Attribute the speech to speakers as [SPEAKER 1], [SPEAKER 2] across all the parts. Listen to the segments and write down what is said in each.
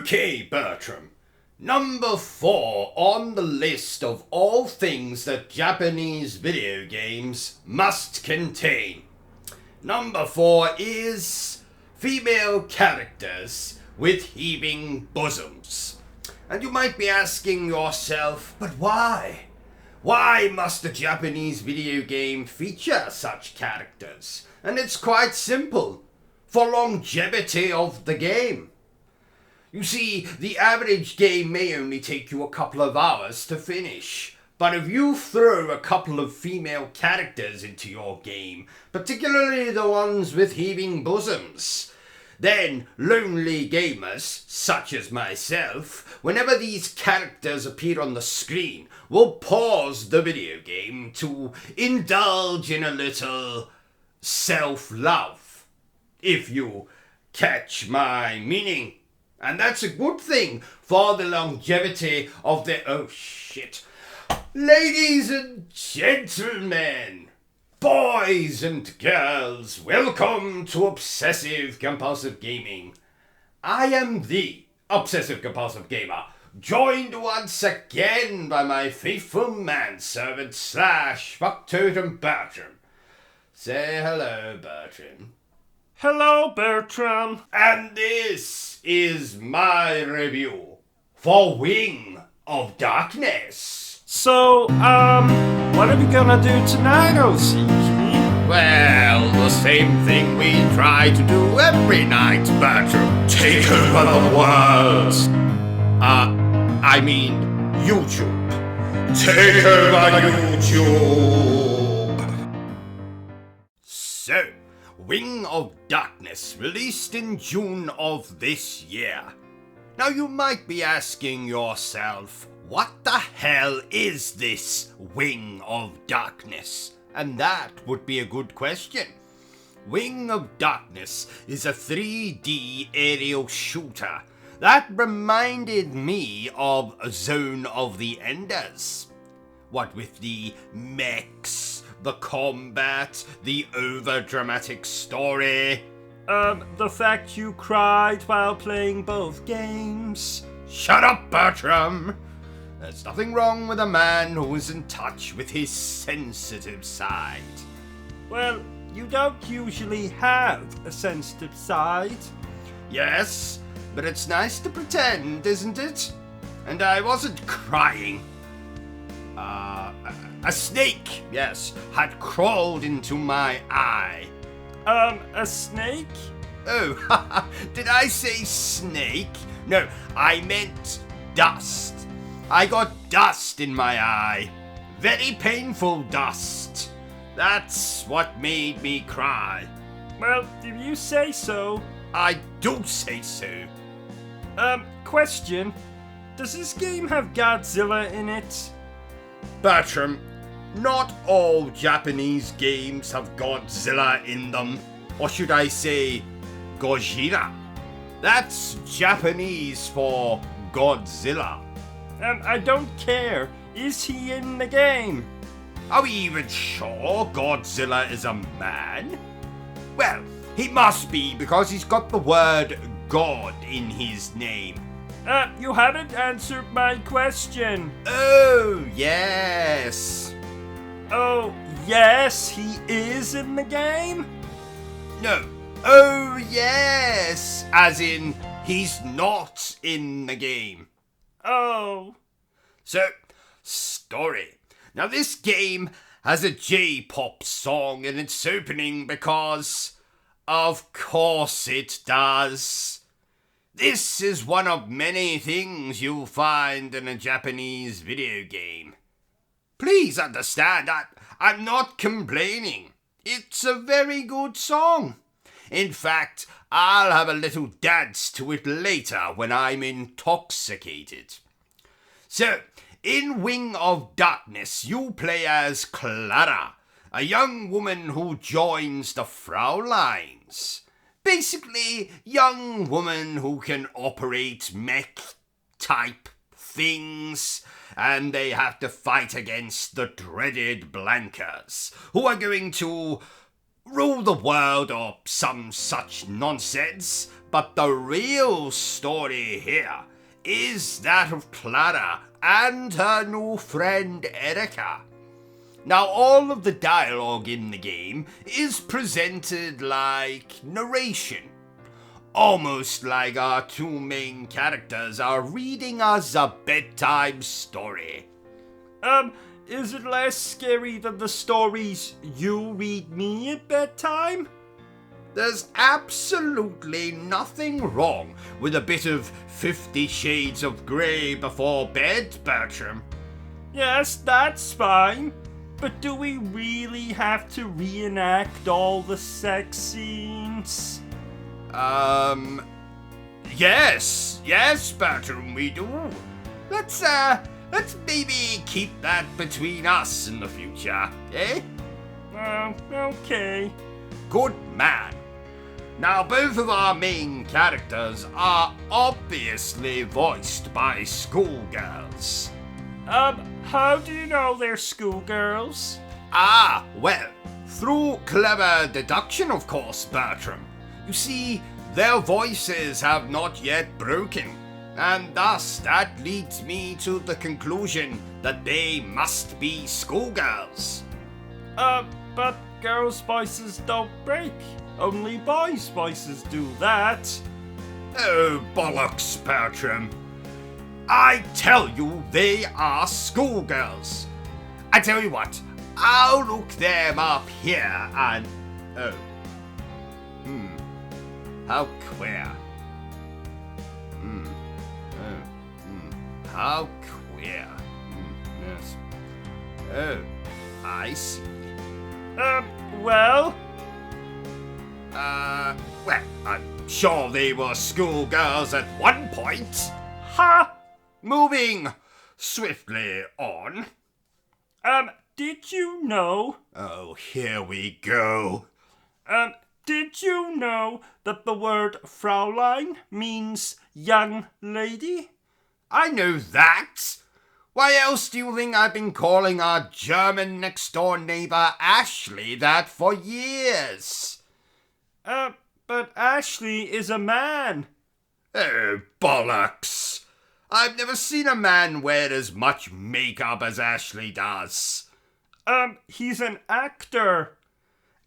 [SPEAKER 1] Okay, Bertram. Number 4 on the list of all things that Japanese video games must contain. Number 4 is female characters with heaving bosoms. And you might be asking yourself, but why? Why must a Japanese video game feature such characters? And it's quite simple. For longevity of the game. You see, the average game may only take you a couple of hours to finish. But if you throw a couple of female characters into your game, particularly the ones with heaving bosoms, then lonely gamers, such as myself, whenever these characters appear on the screen, will pause the video game to indulge in a little self-love, if you catch my meaning. And that's a good thing for the longevity of the... Oh, shit. Ladies and gentlemen, boys and girls, welcome to Obsessive Compulsive Gaming. I am the Obsessive Compulsive Gamer, joined once again by my faithful manservant / fucktotem Bertram. Say hello, Bertram.
[SPEAKER 2] Hello, Bertram.
[SPEAKER 1] And this is my review for Wing of Darkness.
[SPEAKER 2] So, what are we gonna do tonight, O.C.G?
[SPEAKER 1] Well, the same thing we try to do every night, Bertram. Take over the world. I mean, YouTube. Take over YouTube. So, Wing of Darkness, released in June of this year. Now you might be asking yourself, what the hell is this Wing of Darkness? And that would be a good question. Wing of Darkness is a 3D aerial shooter that reminded me of Zone of the Enders. What with the mechs, the combat, the overdramatic story.
[SPEAKER 2] The fact you cried while playing both games.
[SPEAKER 1] Shut up, Bertram! There's nothing wrong with a man who is in touch with his sensitive side.
[SPEAKER 2] Well, you don't usually have a sensitive side.
[SPEAKER 1] Yes, but it's nice to pretend, isn't it? And I wasn't crying. A snake, yes, had crawled into my eye.
[SPEAKER 2] A snake?
[SPEAKER 1] Oh, did I say snake? No, I meant dust. I got dust in my eye. Very painful dust. That's what made me cry.
[SPEAKER 2] Well, if you say so.
[SPEAKER 1] I do say so.
[SPEAKER 2] Question. Does this game have Godzilla in it?
[SPEAKER 1] Bertram, not all Japanese games have Godzilla in them. Or should I say, Gojira. That's Japanese for Godzilla.
[SPEAKER 2] I don't care. Is he in the game?
[SPEAKER 1] Are we even sure Godzilla is a man? Well, he must be because he's got the word God in his name.
[SPEAKER 2] You haven't answered my question.
[SPEAKER 1] Oh, yes.
[SPEAKER 2] Oh, yes, he is in the game?
[SPEAKER 1] No. Oh, yes. As in, he's not in the game.
[SPEAKER 2] Oh.
[SPEAKER 1] So, story. Now, this game has a J-pop song in its opening because, of course it does. This is one of many things you'll find in a Japanese video game. Please understand, I'm not complaining. It's a very good song. In fact, I'll have a little dance to it later when I'm intoxicated. So, in Wing of Darkness, you play as Clara, a young woman who joins the Fraulines. Basically, young woman who can operate mech-type things, and they have to fight against the dreaded Blancas, who are going to rule the world or some such nonsense, But the real story here is that of Clara and her new friend Erica. Now, all of the dialogue in the game is presented like narration. Almost like our two main characters are reading us a bedtime story.
[SPEAKER 2] Is it less scary than the stories you read me at bedtime?
[SPEAKER 1] There's absolutely nothing wrong with a bit of 50 Shades of Grey before bed, Bertram.
[SPEAKER 2] Yes, that's fine. But do we really have to reenact all the sex scenes?
[SPEAKER 1] Yes, Bertram, we do. Let's maybe keep that between us in the future, eh?
[SPEAKER 2] Okay.
[SPEAKER 1] Good man. Now, both of our main characters are obviously voiced by schoolgirls.
[SPEAKER 2] How do you know they're schoolgirls?
[SPEAKER 1] Well, through clever deduction, of course, Bertram. You see, their voices have not yet broken, and thus that leads me to the conclusion that they must be schoolgirls.
[SPEAKER 2] But girls' voices don't break. Only boys' voices do that.
[SPEAKER 1] Oh, bollocks, Bertram. I tell you, they are schoolgirls. I tell you what, I'll look them up here and... How queer. How queer. Yes. Oh, I see.
[SPEAKER 2] Well,
[SPEAKER 1] I'm sure they were schoolgirls at one point.
[SPEAKER 2] ha!
[SPEAKER 1] Moving swiftly on.
[SPEAKER 2] Did you know?
[SPEAKER 1] Oh, here we go.
[SPEAKER 2] Did you know that the word Fraulein means young lady?
[SPEAKER 1] I know that. Why else do you think I've been calling our German next-door neighbour Ashley that for years?
[SPEAKER 2] But Ashley is a man.
[SPEAKER 1] Oh, bollocks. I've never seen a man wear as much makeup as Ashley does.
[SPEAKER 2] He's an actor.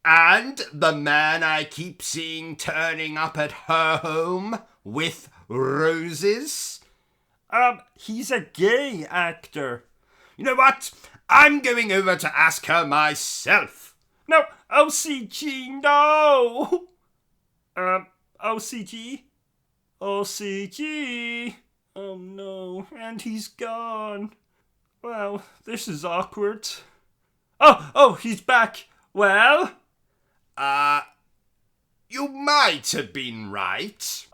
[SPEAKER 1] And the man I keep seeing turning up at her home with roses?
[SPEAKER 2] He's a gay actor.
[SPEAKER 1] You know what? I'm going over to ask her myself.
[SPEAKER 2] No, O.C.G, no! O.C.G? O.C.G? Oh no, and he's gone. Well, this is awkward. Oh, he's back. Well?
[SPEAKER 1] You might have been right.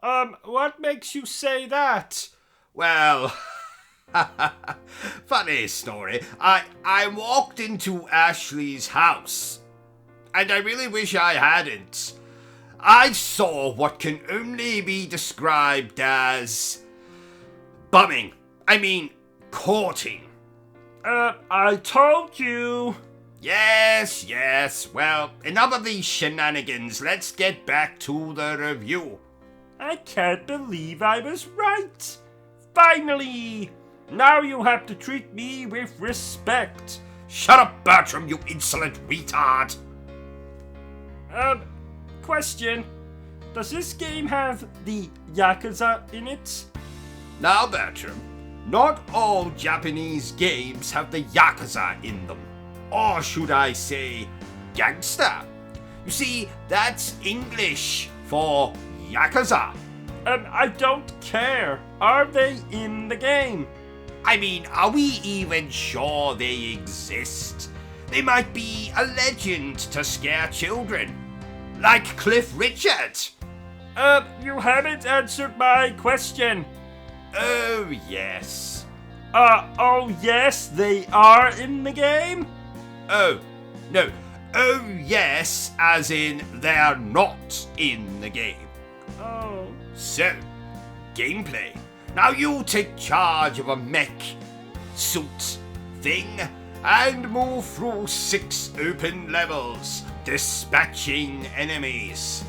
[SPEAKER 2] What makes you say that?
[SPEAKER 1] Well, funny story. I walked into Ashley's house, and I really wish I hadn't. I saw what can only be described as bumming. I mean, courting.
[SPEAKER 2] I told you.
[SPEAKER 1] Yes. Well, enough of these shenanigans. Let's get back to the review.
[SPEAKER 2] I can't believe I was right. Finally! Now you have to treat me with respect.
[SPEAKER 1] Shut up, Bertram, you insolent retard.
[SPEAKER 2] Question. Does this game have the Yakuza in it?
[SPEAKER 1] Now, Bertram, not all Japanese games have the Yakuza in them. Or should I say, gangster. You see, that's English for Yakuza.
[SPEAKER 2] I don't care. Are they in the game?
[SPEAKER 1] I mean, are we even sure they exist? They might be a legend to scare children. Like Cliff Richard.
[SPEAKER 2] You haven't answered my question.
[SPEAKER 1] Oh, yes.
[SPEAKER 2] Oh yes, they are in the game?
[SPEAKER 1] Oh, no. Oh, yes, as in they're not in the game.
[SPEAKER 2] Oh.
[SPEAKER 1] So, gameplay. Now you take charge of a mech suit thing and move through 6 open levels, dispatching enemies.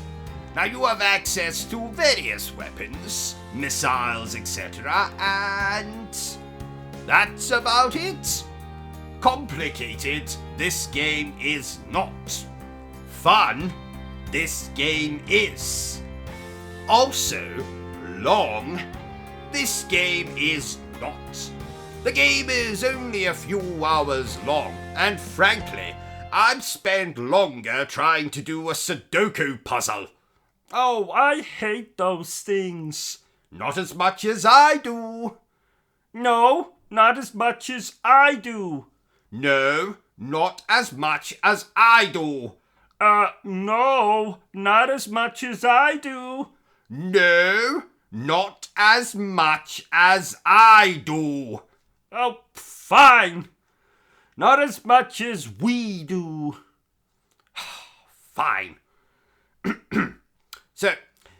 [SPEAKER 1] Now you have access to various weapons, missiles, etc., and that's about it. Complicated, this game is not. Fun, this game is. Also, long, this game is not. The game is only a few hours long, and frankly, I've spent longer trying to do a Sudoku puzzle.
[SPEAKER 2] Oh, I hate those things.
[SPEAKER 1] Not as much as I do.
[SPEAKER 2] No, not as much as I do.
[SPEAKER 1] No, not as much as I do.
[SPEAKER 2] No, not as much as I do.
[SPEAKER 1] No, not as much as I do.
[SPEAKER 2] Oh, fine. Not as much as we do.
[SPEAKER 1] Fine. So,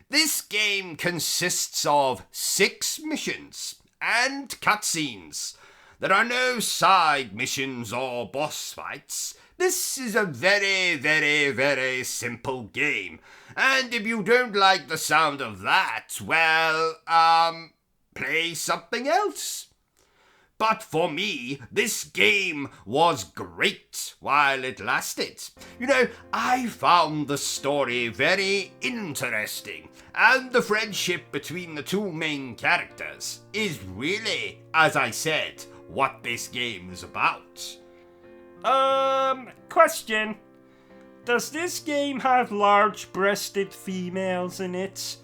[SPEAKER 1] this game consists of 6 missions and cutscenes. There are no side missions or boss fights. This is a very, very, very simple game. And if you don't like the sound of that, well, play something else. But for me, this game was great while it lasted. You know, I found the story very interesting, and the friendship between the two main characters is really, as I said, what this game is about.
[SPEAKER 2] Question. Does this game have large-breasted females in it?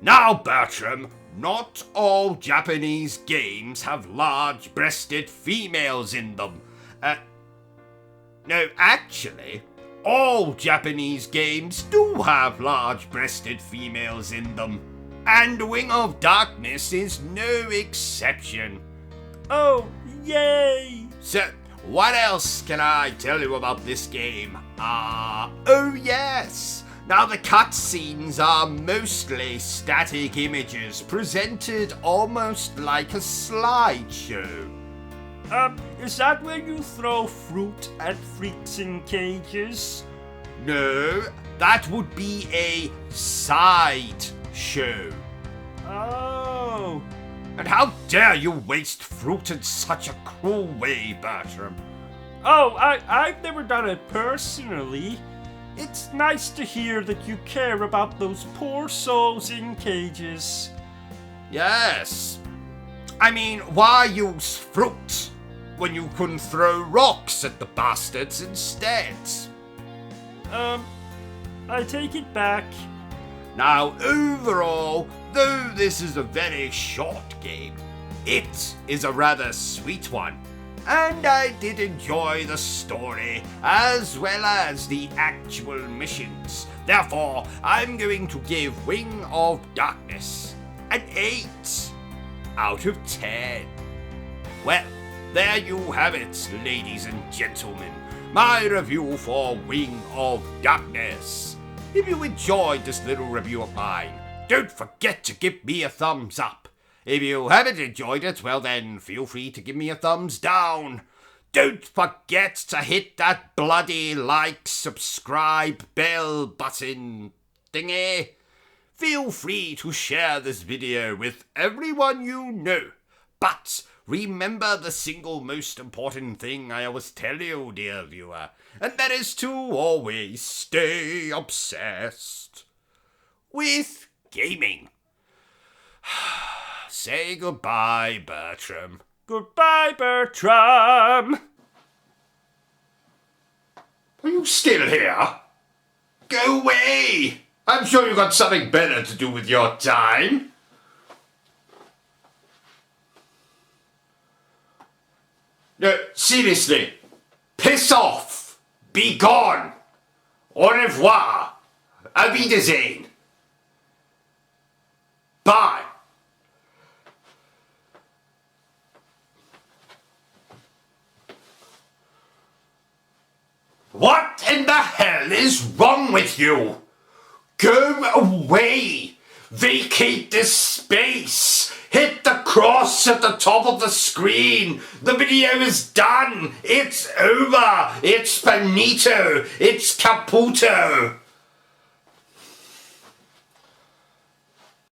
[SPEAKER 1] Now, Bertram, not all Japanese games have large-breasted females in them. No, actually, all Japanese games do have large-breasted females in them. And Wing of Darkness is no exception.
[SPEAKER 2] Oh, yay!
[SPEAKER 1] So, what else can I tell you about this game? Oh yes! Now the cutscenes are mostly static images presented almost like a slideshow.
[SPEAKER 2] Is that where you throw fruit at freaks in cages?
[SPEAKER 1] No, that would be a side show.
[SPEAKER 2] Oh.
[SPEAKER 1] And how dare you waste fruit in such a cruel way, Bertram?
[SPEAKER 2] Oh, I've never done it personally. It's nice to hear that you care about those poor souls in cages.
[SPEAKER 1] Yes. I mean, why use fruit when you can throw rocks at the bastards instead?
[SPEAKER 2] I take it back.
[SPEAKER 1] Now, overall, though this is a very short game, it is a rather sweet one. And I did enjoy the story as well as the actual missions. Therefore, I'm going to give Wing of Darkness an 8 out of 10. Well, there you have it, ladies and gentlemen. My review for Wing of Darkness. If you enjoyed this little review of mine, don't forget to give me a thumbs up. If you haven't enjoyed it, well then feel free to give me a thumbs down. Don't forget to hit that bloody like, subscribe, bell button thingy. Feel free to share this video with everyone you know. But remember the single most important thing I always tell you, dear viewer, and that is to always stay obsessed with gaming. Say goodbye, Bertram.
[SPEAKER 2] Goodbye, Bertram!
[SPEAKER 1] Are you still here? Go away! I'm sure you've got something better to do with your time. No, seriously. Piss off! Be gone! Au revoir! Auf Wiedersehen! Bye! What in the hell is wrong with you? Go away! Vacate this space! Hit the cross at the top of the screen! The video is done! It's over! It's finito! It's caputo!